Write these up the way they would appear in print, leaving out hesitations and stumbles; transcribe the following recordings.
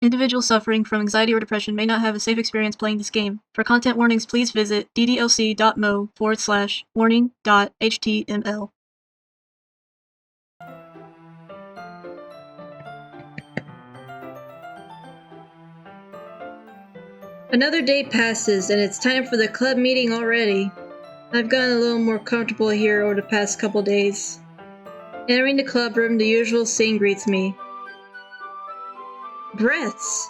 Individuals suffering from anxiety or depression may not have a safe experience playing this game. For content warnings, please visit ddlc.mo/warning.html. Another day passes, and it's time for the club meeting already. I've gotten a little more comfortable here over the past couple days. Entering the club room, the usual scene greets me. Breaths!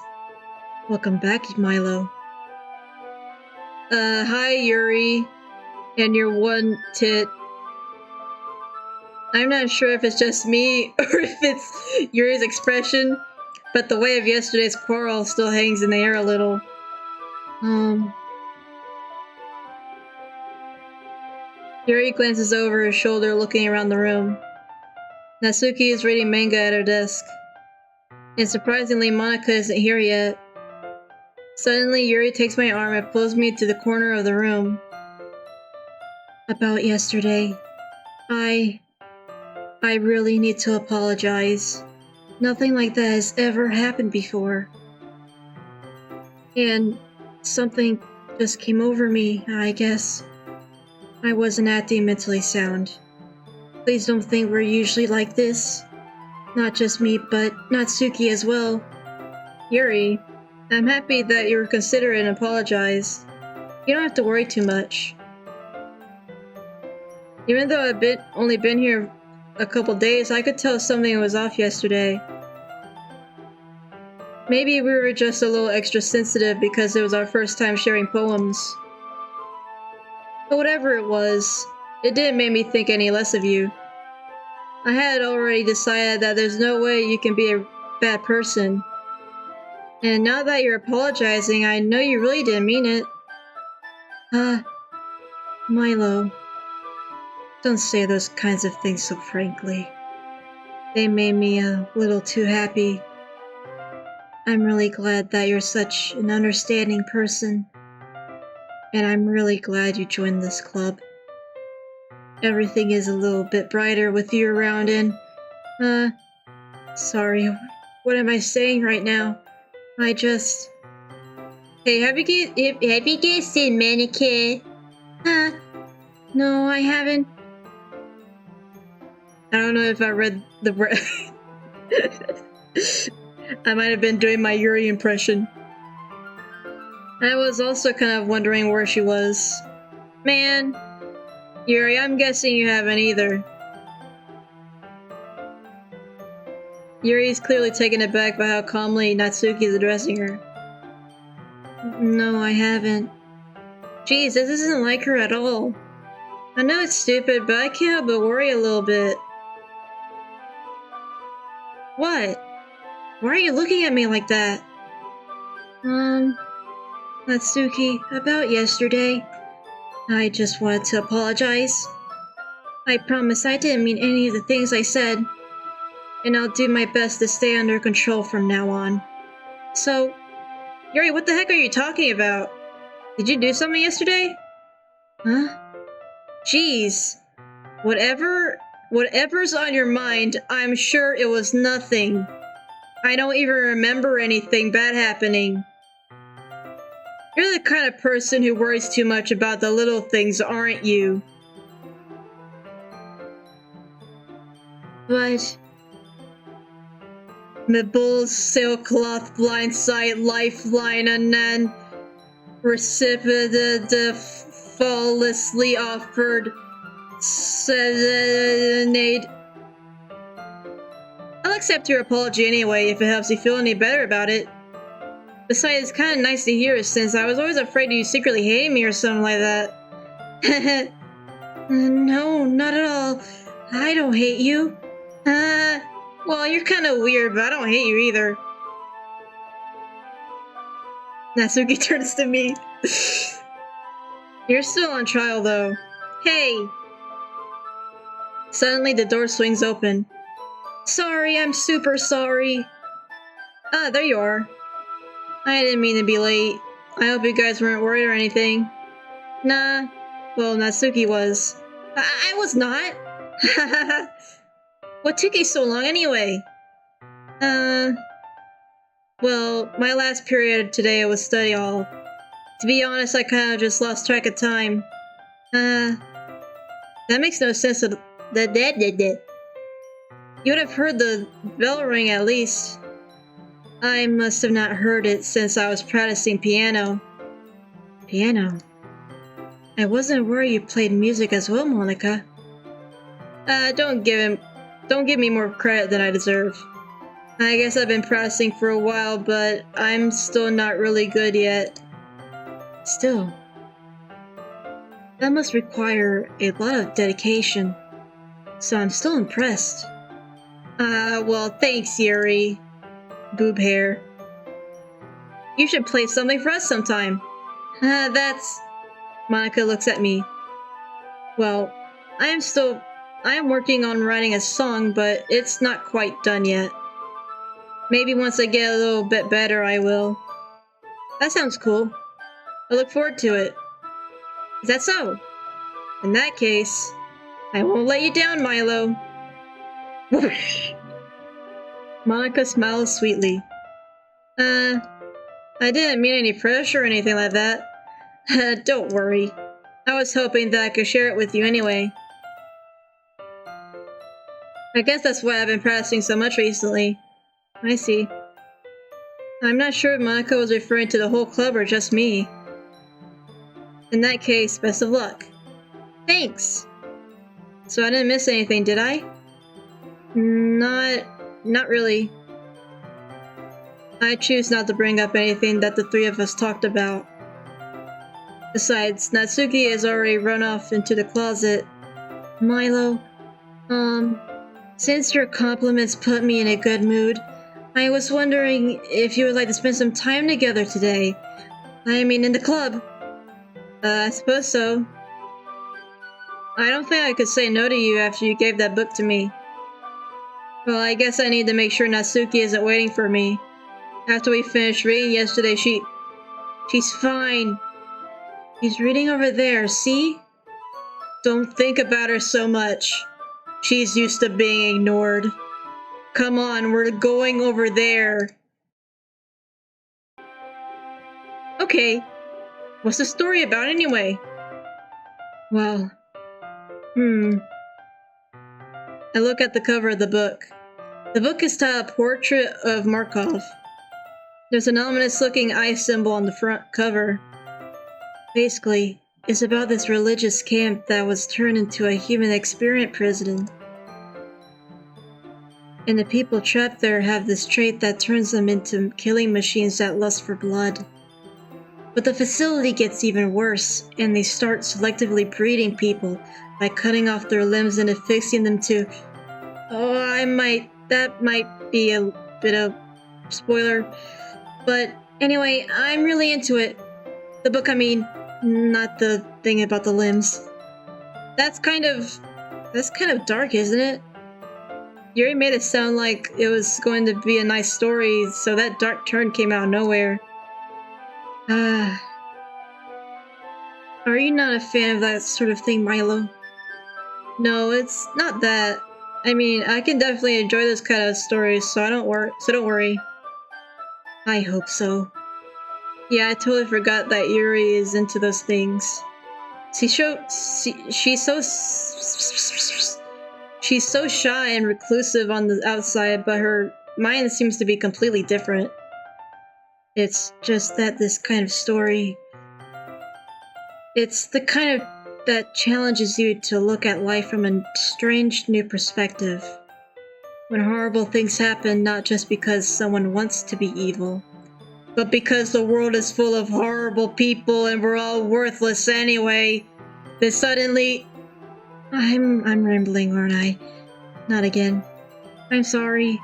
Welcome back, Milo. Hi, Yuri. And your one tit. I'm not sure if it's just me, or if it's Yuri's expression, but the weight of yesterday's quarrel still hangs in the air a little. Yuri glances over his shoulder, looking around the room. Natsuki is reading manga at her desk. And surprisingly, Monika isn't here yet. Suddenly, Yuri takes my arm and pulls me to the corner of the room. About yesterday, I really need to apologize. Nothing like that has ever happened before. And something just came over me, I guess. I wasn't acting mentally sound. Please don't think we're usually like this. Not just me, but Natsuki as well. Yuri, I'm happy that you were considerate and apologized. You don't have to worry too much. Even though I've only been here a couple days, I could tell something was off yesterday. Maybe we were just a little extra sensitive because it was our first time sharing poems. But whatever it was, it didn't make me think any less of you. I had already decided that there's no way you can be a bad person. And now that you're apologizing, I know you really didn't mean it. Milo. Don't say those kinds of things so frankly. They made me a little too happy. I'm really glad that you're such an understanding person. And I'm really glad you joined this club. Everything is a little bit brighter with you around and... Sorry, what am I saying right now? I just... Hey, have you guys seen Mannequin? No, I haven't. I don't know if I read the... I might have been doing my Yuri impression. I was also kind of wondering where she was. Man, Yuri, I'm guessing you haven't either. Yuri's clearly taken aback by how calmly Natsuki is addressing her. No, I haven't. Jeez, this isn't like her at all. I know it's stupid, but I can't help but worry a little bit. What? Why are you looking at me like that? Natsuki, about yesterday. I just wanted to apologize. I promise I didn't mean any of the things I said. And I'll do my best to stay under control from now on. So, Yuri, what the heck are you talking about? Did you do something yesterday? Huh? Jeez. Whatever's on your mind, I'm sure it was nothing. I don't even remember anything bad happening. You're the kind of person who worries too much about the little things, aren't you? But... Mibbles, sailcloth, blindside, lifeline, and then... Reciprocally offered... Serenade... I'll accept your apology anyway if it helps you feel any better about it. Besides, it's kind of nice to hear since I was always afraid you secretly hated me or something like that. No, not at all. I don't hate you. Well, you're kind of weird, but I don't hate you either. Natsuki turns to me. You're still on trial, though. Hey! Suddenly, the door swings open. Sorry, I'm super sorry. Ah, there you are. I didn't mean to be late. I hope you guys weren't worried or anything. Nah. Well, Natsuki was. I was not. What took you so long anyway? Well, my last period today was study hall. To be honest, I kind of just lost track of time. That makes no sense. You would have heard the bell ring at least. I must have not heard it since I was practicing piano. Piano? I wasn't aware you played music as well, Monica. Don't give me more credit than I deserve. I guess I've been practicing for a while, but I'm still not really good yet. Still, that must require a lot of dedication, so I'm still impressed. Well, thanks, Yuri. Boob hair. You should play something for us sometime. That's... Monica looks at me. Well, I am working on writing a song, but it's not quite done yet. Maybe once I get a little bit better, I will. That sounds cool. I look forward to it. Is that so? In that case, I won't let you down, Milo. Monica smiles sweetly. I didn't mean any pressure or anything like that. Don't worry. I was hoping that I could share it with you anyway. I guess that's why I've been practicing so much recently. I see. I'm not sure if Monica was referring to the whole club or just me. In that case, best of luck. Thanks! So I didn't miss anything, did I? Not really. I choose not to bring up anything that the three of us talked about. Besides, Natsuki has already run off into the closet. Milo, since your compliments put me in a good mood, I was wondering if you would like to spend some time together today. I mean, in the club. I suppose so. I don't think I could say no to you after you gave that book to me. Well, I guess I need to make sure Natsuki isn't waiting for me. After we finished reading yesterday, she's fine. She's reading over there, see? Don't think about her so much. She's used to being ignored. Come on, we're going over there. Okay. What's the story about anyway? Well, I look at the cover of the book. The book is titled Portrait of Markov. There's an ominous-looking eye symbol on the front cover. Basically, it's about this religious camp that was turned into a human experiment prison. And the people trapped there have this trait that turns them into killing machines that lust for blood. But the facility gets even worse, and they start selectively breeding people by cutting off their limbs and affixing them to... that might be a bit of spoiler. But anyway, I'm really into it. The book, I mean, not the thing about the limbs. That's kind of dark, isn't it? Yuri made it sound like it was going to be a nice story, so that dark turn came out of nowhere. Are you not a fan of that sort of thing, Milo? No, it's not that. I mean, I can definitely enjoy this kind of stories, so don't worry. I hope so. Yeah, I totally forgot that Yuri is into those things. She's so shy and reclusive on the outside, but her mind seems to be completely different. It's just that this kind of story... It's the kind of that challenges you to look at life from a strange new perspective. When horrible things happen, not just because someone wants to be evil, but because the world is full of horrible people and we're all worthless anyway, then suddenly... I'm rambling, aren't I? Not again. I'm sorry.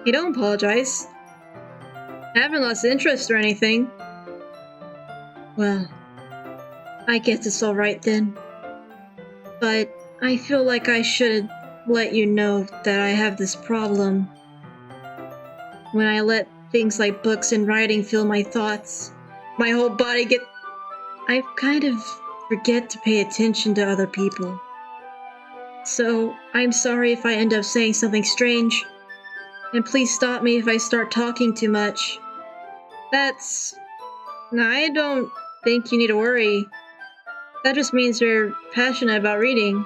Hey, don't apologize. I haven't lost interest or anything. Well, I guess it's alright then. But I feel like I should let you know that I have this problem. When I let things like books and writing fill my thoughts, my whole body I kind of forget to pay attention to other people. So, I'm sorry if I end up saying something strange. And please stop me if I start talking too much. I don't think you need to worry. That just means you're passionate about reading.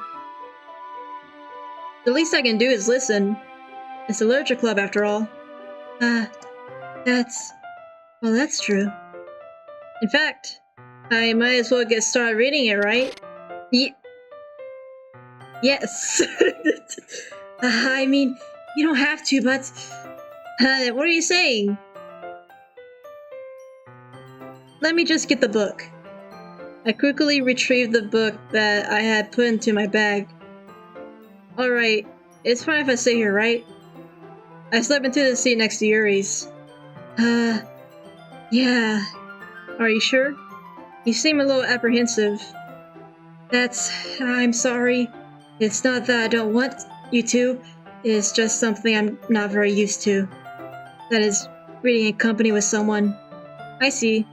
The least I can do is listen. It's a literature club after all. That's true. In fact, I might as well get started reading it, right? Yes. I mean, you don't have to, but... what are you saying? Let me just get the book. I quickly retrieved the book that I had put into my bag. Alright, it's fine if I stay here, right? I slept into the seat next to Yuri's. Yeah. Are you sure? You seem a little apprehensive. I'm sorry. It's not that I don't want you to. It's just something I'm not very used to. That is, reading in company with someone. I see.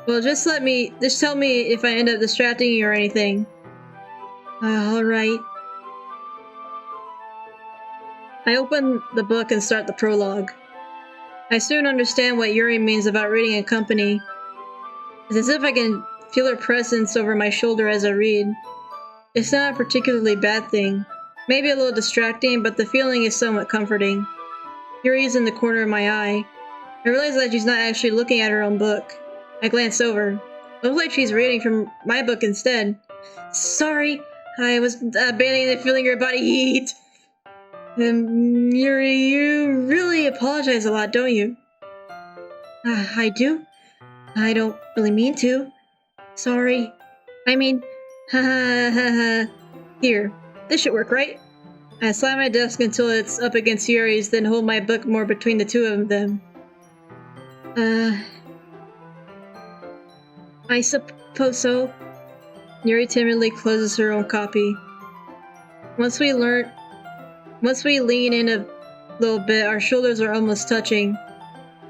Well, just tell me if I end up distracting you or anything. Alright. I open the book and start the prologue. I soon understand what Yuri means about reading in company. It's as if I can feel her presence over my shoulder as I read. It's not a particularly bad thing. Maybe a little distracting, but the feeling is somewhat comforting. Yuri's in the corner of my eye. I realize that she's not actually looking at her own book. I glance over. Looks like she's reading from my book instead. Sorry, I was bathing in the feeling your body heat. Yuri, you really apologize a lot, don't you? I do? I don't really mean to. Sorry. I mean, Here, this should work, right? I slam my desk until it's up against Yuri's, then hold my book more between the two of them. I suppose so. Yuri timidly closes her own copy. Once we lean in a little bit, our shoulders are almost touching.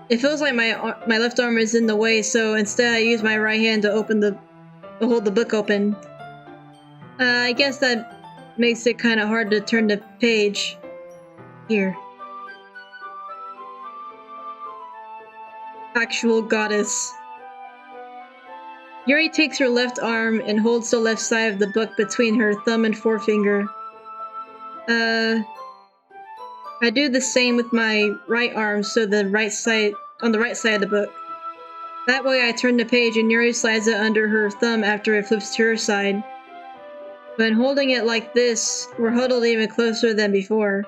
It feels like my left arm is in the way, so instead I use my right hand to hold the book open. I guess that makes it kind of hard to turn the page. Here. Actual goddess. Yuri takes her left arm and holds the left side of the book between her thumb and forefinger. I do the same with my right arm, so on the right side of the book. That way I turn the page and Yuri slides it under her thumb after it flips to her side. When holding it like this, we're huddled even closer than before.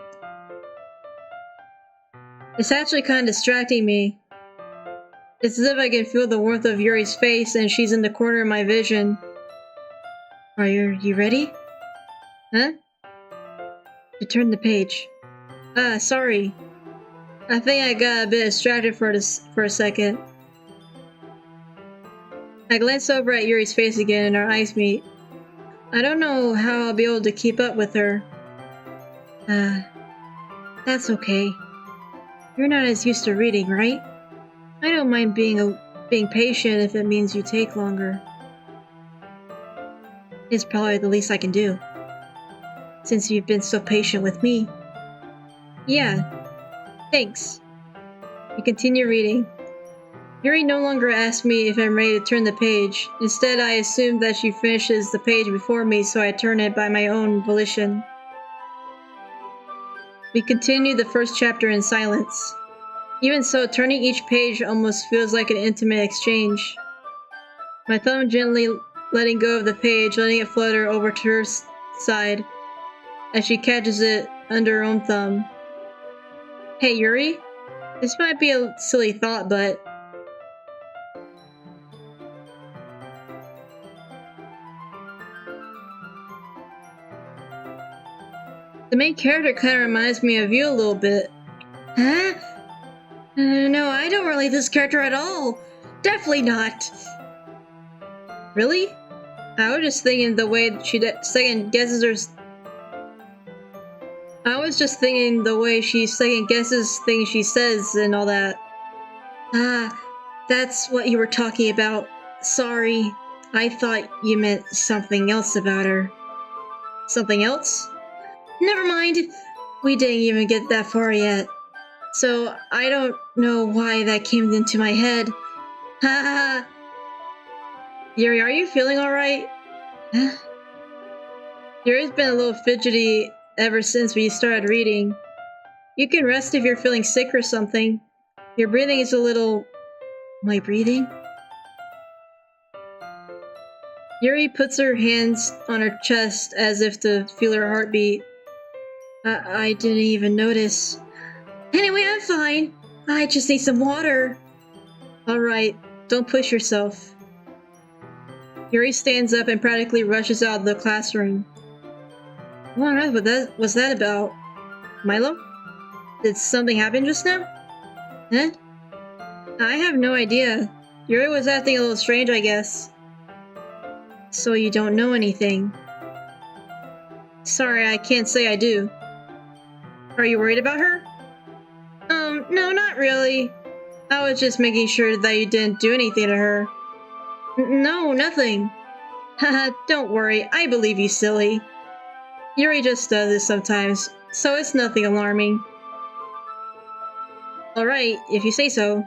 It's actually kind of distracting me. It's as if I can feel the warmth of Yuri's face and she's in the corner of my vision. Are you ready? Huh? To turn the page. Sorry. I think I got a bit distracted for a second. I glance over at Yuri's face again and our eyes meet. I don't know how I'll be able to keep up with her. That's okay. You're not as used to reading, right? I don't mind being patient if it means you take longer. It's probably the least I can do, since you've been so patient with me. Yeah, thanks. We continue reading. Yuri no longer asks me if I'm ready to turn the page. Instead, I assume that she finishes the page before me, so I turn it by my own volition. We continue the first chapter in silence. Even so, turning each page almost feels like an intimate exchange. My thumb gently letting go of the page, letting it flutter over to her side, as she catches it under her own thumb. Hey, Yuri? This might be a silly thought, but... The main character kind of reminds me of you a little bit. Huh? No, I don't relate this character at all. Definitely not. Really? I was just thinking the way she second guesses her... I was just thinking the way she second guesses things she says and all that. That's what you were talking about. Sorry. I thought you meant something else about her. Something else? Never mind. We didn't even get that far yet. So I don't know why that came into my head. Ha ha. Yuri, are you feeling alright? Huh? Yuri's been a little fidgety ever since we started reading. You can rest if you're feeling sick or something. Your breathing is a little... My breathing? Yuri puts her hands on her chest as if to feel her heartbeat. I didn't even notice. Anyway, I'm fine. I just need some water. Alright, don't push yourself. Yuri stands up and practically rushes out of the classroom. What on earth was that about? Milo? Did something happen just now? Huh? I have no idea. Yuri was acting a little strange, I guess. So you don't know anything? Sorry, I can't say I do. Are you worried about her? No, not really. I was just making sure that you didn't do anything to her. No, nothing. Haha, don't worry, I believe you, silly. Yuri just does this sometimes, so it's nothing alarming. Alright, if you say so.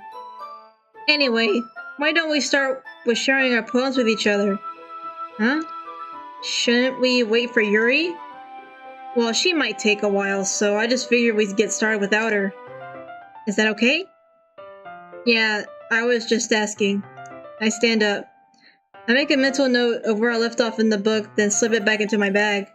Anyway, why don't we start with sharing our poems with each other? Huh? Shouldn't we wait for Yuri? Well, she might take a while, so I just figured we'd get started without her. Is that okay? Yeah, I was just asking. I stand up. I make a mental note of where I left off in the book, then slip it back into my bag.